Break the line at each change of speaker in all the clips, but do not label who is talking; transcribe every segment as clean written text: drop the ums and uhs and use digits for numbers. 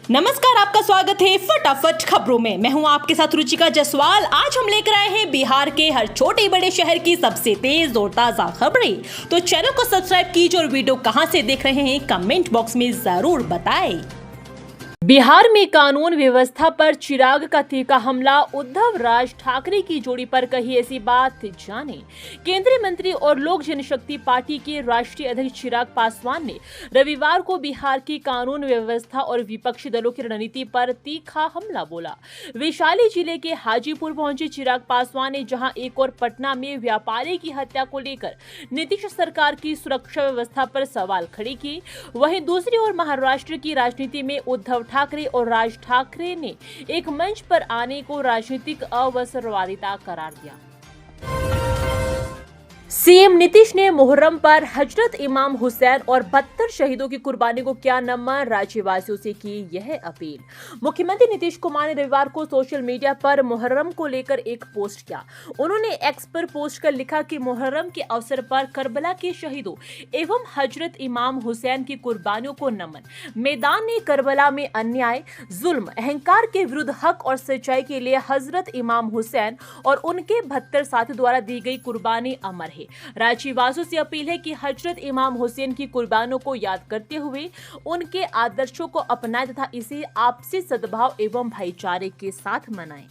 नमस्कार, आपका स्वागत है फटाफट खबरों में। मैं हूं आपके साथ रुचिका जायसवाल। आज हम लेकर आए हैं बिहार के हर छोटे बड़े शहर की सबसे तेज और ताजा खबरें। तो चैनल को सब्सक्राइब कीजिए और वीडियो कहां से देख रहे हैं कमेंट बॉक्स में जरूर बताएं। बिहार में कानून व्यवस्था पर चिराग का तीखा हमला, उद्धव राज ठाकरे की जोड़ी पर कही ऐसी बात जाने। केंद्रीय मंत्री और लोक जनशक्ति पार्टी के राष्ट्रीय अध्यक्ष चिराग पासवान ने रविवार को बिहार की कानून व्यवस्था और विपक्षी दलों की रणनीति पर तीखा हमला बोला। वैशाली जिले के हाजीपुर पहुंचे चिराग पासवान ने जहां एक और पटना में व्यापारी की हत्या को लेकर नीतीश सरकार की सुरक्षा व्यवस्था पर सवाल खड़े किए, वहीं दूसरी ओर महाराष्ट्र की राजनीति में उद्धव ठाकरे और राज ठाकरे ने एक मंच पर आने को राजनीतिक अवसरवादिता करार दिया। सीएम नीतीश ने मुहर्रम पर हजरत इमाम हुसैन और 72 शहीदों की कुर्बानी को किया नमन, राज्यवासियों से की यह अपील। मुख्यमंत्री नीतीश कुमार ने रविवार को सोशल मीडिया पर मुहर्रम को लेकर एक पोस्ट किया। उन्होंने एक्स पर पोस्ट कर लिखा कि मुहर्रम के अवसर पर करबला के शहीदों एवं हजरत इमाम हुसैन की कुर्बानियों को नमन। मैदान ने करबला में अन्याय, जुल्म, अहंकार के विरुद्ध हक और सच्चाई के लिए हजरत इमाम हुसैन और उनके 72 साथियों द्वारा दी गई कुर्बानी अमर है। राज्यवासियों से अपील है कि हजरत इमाम हुसैन की कुर्बानियों को याद करते हुए उनके आदर्शों को अपनाएं तथा इसे आपसी सद्भाव एवं भाईचारे के साथ मनाएं।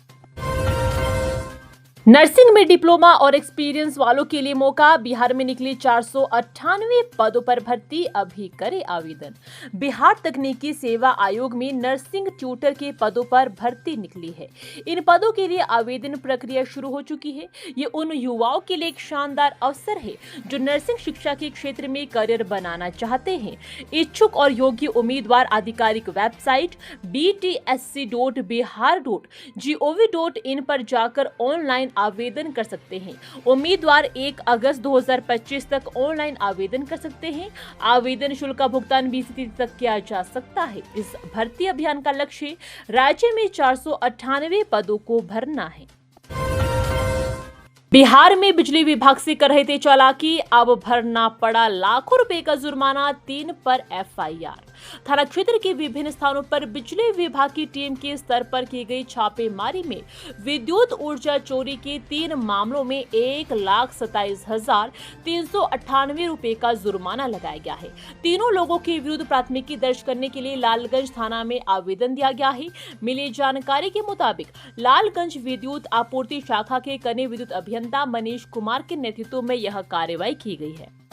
नर्सिंग में डिप्लोमा और एक्सपीरियंस वालों के लिए मौका, बिहार में निकली 498 पदों पर भर्ती, अभी करें आवेदन। बिहार तकनीकी सेवा आयोग में नर्सिंग ट्यूटर के पदों पर भर्ती निकली है। इन पदों के लिए आवेदन प्रक्रिया शुरू हो चुकी है। ये उन युवाओं के लिए एक शानदार अवसर है जो नर्सिंग शिक्षा के क्षेत्र में करियर बनाना चाहते हैं। इच्छुक और योग्य उम्मीदवार आधिकारिक वेबसाइट btsc.bihar.gov.in पर जाकर ऑनलाइन आवेदन कर सकते हैं। उम्मीदवार 1 अगस्त 2025 तक ऑनलाइन आवेदन कर सकते हैं। आवेदन शुल्क का भुगतान 20 तिथि तक किया जा सकता है। इस भर्ती अभियान का लक्ष्य राज्य में 498 पदों को भरना है। बिहार में बिजली विभाग से कर रहे थे चालाकी, अब भरना पड़ा लाखों रुपए का जुर्माना, 3 पर एफआईआर। थाना क्षेत्र के विभिन्न स्थानों पर बिजली विभाग की टीम के स्तर पर की गई छापेमारी में विद्युत ऊर्जा चोरी के 3 मामलों में 1,27,398 रुपए का जुर्माना लगाया गया है। तीनों लोगों के विरुद्ध प्राथमिकी दर्ज करने के लिए लालगंज थाना में आवेदन दिया गया है। मिली जानकारी के मुताबिक लालगंज विद्युत आपूर्ति शाखा के कनीय विद्युत अभियंता मनीष कुमार के नेतृत्व में यह कार्रवाई की गई है।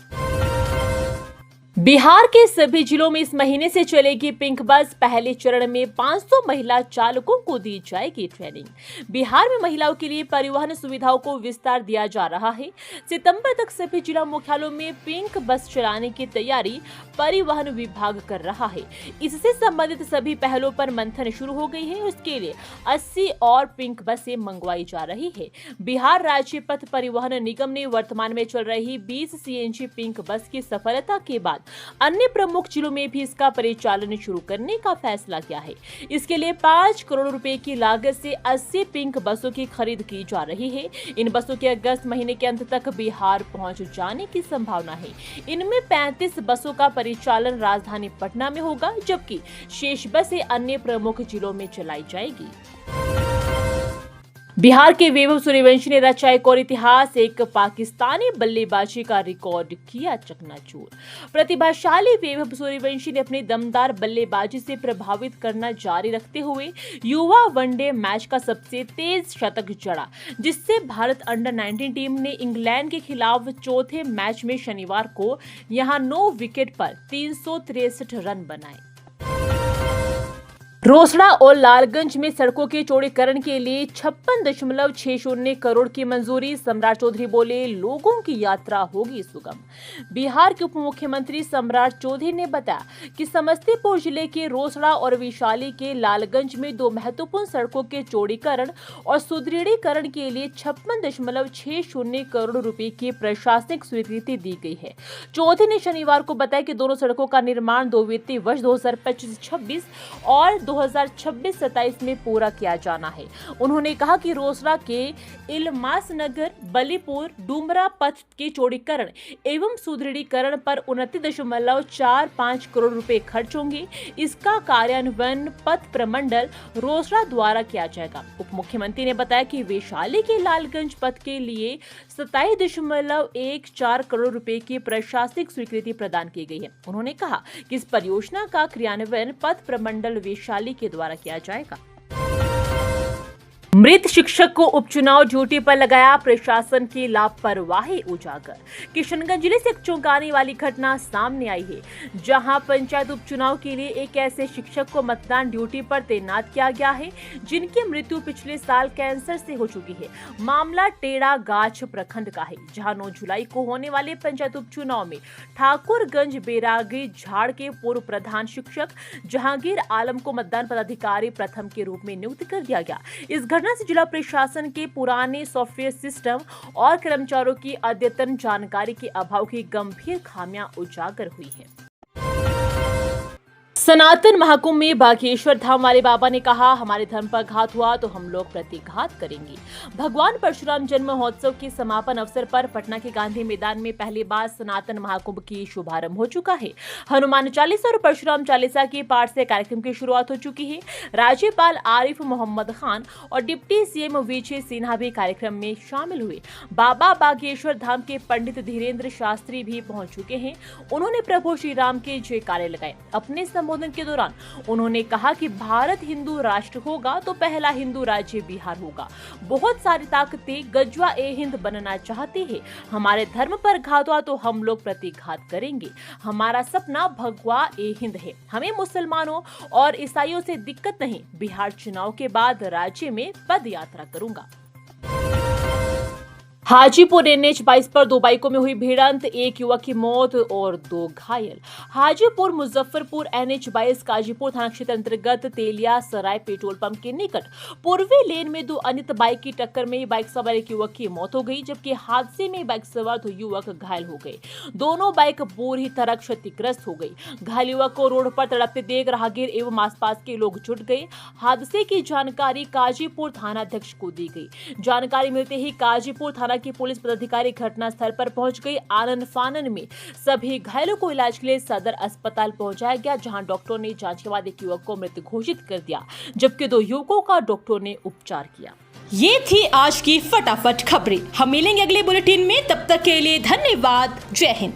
बिहार के सभी जिलों में इस महीने से चलेगी पिंक बस। पहले चरण में 500 महिला चालकों को दी जाएगी ट्रेनिंग। बिहार में महिलाओं के लिए परिवहन सुविधाओं को विस्तार दिया जा रहा है। सितंबर तक सभी जिला मुख्यालयों में पिंक बस चलाने की तैयारी परिवहन विभाग कर रहा है। इससे संबंधित सभी पहलों पर मंथन शुरू हो गई है। उसके लिए 80 और पिंक बसें मंगवाई जा रही है। बिहार राज्य पथ परिवहन निगम ने वर्तमान में चल रही 20 सीएनजी पिंक बस की सफलता के बाद अन्य प्रमुख जिलों में भी इसका परिचालन शुरू करने का फैसला किया है। इसके लिए 5 करोड़ रुपए की लागत से 80 पिंक बसों की खरीद की जा रही है। इन बसों के अगस्त महीने के अंत तक बिहार पहुंच जाने की संभावना है। इनमें 35 बसों का परिचालन राजधानी पटना में होगा, जबकि शेष बसें अन्य प्रमुख जिलों में चलाई जाएगी। बिहार के वैभव सूर्यवंशी ने रचा एक और इतिहास, एक पाकिस्तानी बल्लेबाजी का रिकॉर्ड किया चकनाचूर। प्रतिभाशाली वैभव सूर्यवंशी ने अपनी दमदार बल्लेबाजी से प्रभावित करना जारी रखते हुए युवा वनडे मैच का सबसे तेज शतक जड़ा, जिससे भारत अंडर 19 टीम ने इंग्लैंड के खिलाफ चौथे मैच में शनिवार को यहां 9 विकेट पर 363 रन बनाए। रोसड़ा और लालगंज में सड़कों के चौड़ीकरण के लिए 56.60 करोड़ की मंजूरी। सम्राट चौधरी बोले, लोगों की यात्रा होगी सुगम। बिहार के उप मुख्यमंत्री सम्राट चौधरी ने बताया कि समस्तीपुर जिले के रोसड़ा और वैशाली के लालगंज में 2 महत्वपूर्ण सड़कों के चौड़ीकरण और सुदृढ़ीकरण के लिए 56.60 करोड़ रुपए की प्रशासनिक स्वीकृति दी गई है। चौधरी ने शनिवार को बताया कि दोनों सड़कों का निर्माण 2 वित्तीय वर्ष 2025-26 और 2026-27 में पूरा किया जाना है। उन्होंने कहा कि रोसड़ा के इल्मास नगर बलीपुर डुमरा पथ के चौड़ीकरण एवं सुदृढ़ीकरण पर 29.45 करोड़ रुपए खर्च होंगे। इसका कार्यान्वयन पथ प्रमंडल रोसड़ा द्वारा किया जाएगा। उप मुख्यमंत्री ने बताया कि वैशाली के लालगंज पथ के लिए 27.14 करोड़ रुपए की प्रशासनिक स्वीकृति प्रदान की गई है। उन्होंने कहा कि इस परियोजना का क्रियान्वयन पथ प्रमंडल वैशाली के द्वारा किया जाएगा। मृत शिक्षक को उपचुनाव ड्यूटी पर लगाया, प्रशासन की लापरवाही उजागर। किशनगंज जिले से एक चौंकाने वाली घटना सामने आई है, जहां पंचायत उपचुनाव के लिए एक ऐसे शिक्षक को मतदान ड्यूटी पर तैनात किया गया है जिनकी मृत्यु पिछले साल कैंसर से हो चुकी है। मामला टेढ़ा गाछ प्रखंड का है, जहां 9 जुलाई को होने वाले पंचायत उपचुनाव में ठाकुरगंज बैरागी झाड़ के पूर्व प्रधान शिक्षक जहांगीर आलम को मतदान पदाधिकारी प्रथम के रूप में नियुक्त कर दिया गया। इस घटना से जिला प्रशासन के पुराने सॉफ्टवेयर सिस्टम और कर्मचारियों की अद्यतन जानकारी के अभाव की गंभीर खामियां उजागर हुई है। सनातन महाकुंभ में बागेश्वर धाम वाले बाबा ने कहा, हमारे धर्म पर घात हुआ तो हम लोग प्रतिघात करेंगे। भगवान परशुराम जन्म महोत्सव के समापन अवसर पर पटना के गांधी मैदान में पहली बार सनातन महाकुंभ की शुभारंभ हो चुका है। हनुमान चालीसा और परशुराम चालीसा के पाठ से कार्यक्रम की शुरुआत हो चुकी है। राज्यपाल आरिफ मोहम्मद खान और डिप्टी सीएम विजय सिन्हा भी कार्यक्रम में शामिल हुए। बाबा बागेश्वर धाम के पंडित धीरेन्द्र शास्त्री भी पहुंच चुके हैं। उन्होंने प्रभु श्री राम के जयकारे लगाए। अपने संबोधन के दौरान उन्होंने कहा कि भारत हिंदू राष्ट्र होगा तो पहला हिंदू राज्य बिहार होगा। बहुत सारी ताकतें गजवा ए हिंद बनना चाहती है। हमारे धर्म पर घात हुआ तो हम लोग प्रतिघात करेंगे। हमारा सपना भगवा ए हिंद है। हमें मुसलमानों और ईसाइयों से दिक्कत नहीं। बिहार चुनाव के बाद राज्य में पद यात्रा करूंगा। हाजीपुर NH-22 पर 2 बाइकों में हुई भिड़ंत, एक युवक की मौत और 2 घायल। हाजीपुर मुजफ्फरपुर NH-22 काजीपुर थाना क्षेत्र अंतर्गत तेलिया सराय पेट्रोल पंप के निकट पूर्वी लेन में 2 अनित बाइक की टक्कर में बाइक सवार एक युवक की मौत हो गई, जबकि हादसे में बाइक सवार 2 युवक घायल हो गए। दोनों बाइक बुरी तरह क्षतिग्रस्त हो गई। घायल युवक को रोड पर तड़पते देख राहगीर एवं आसपास के लोग जुट गए। हादसे की जानकारी काजीपुर थाना अध्यक्ष को दी गई। जानकारी मिलते ही काजीपुर थाना की पुलिस पदाधिकारी घटनास्थल पर पहुंच गई। आनन फानन में सभी घायलों को इलाज के लिए सदर अस्पताल पहुंचाया गया, जहां डॉक्टरों ने जांच के बाद एक युवक को मृत घोषित कर दिया, जबकि 2 युवकों का डॉक्टरों ने उपचार किया। ये थी आज की फटाफट खबरें। हम मिलेंगे अगले बुलेटिन में, तब तक के लिए धन्यवाद। जय हिंद।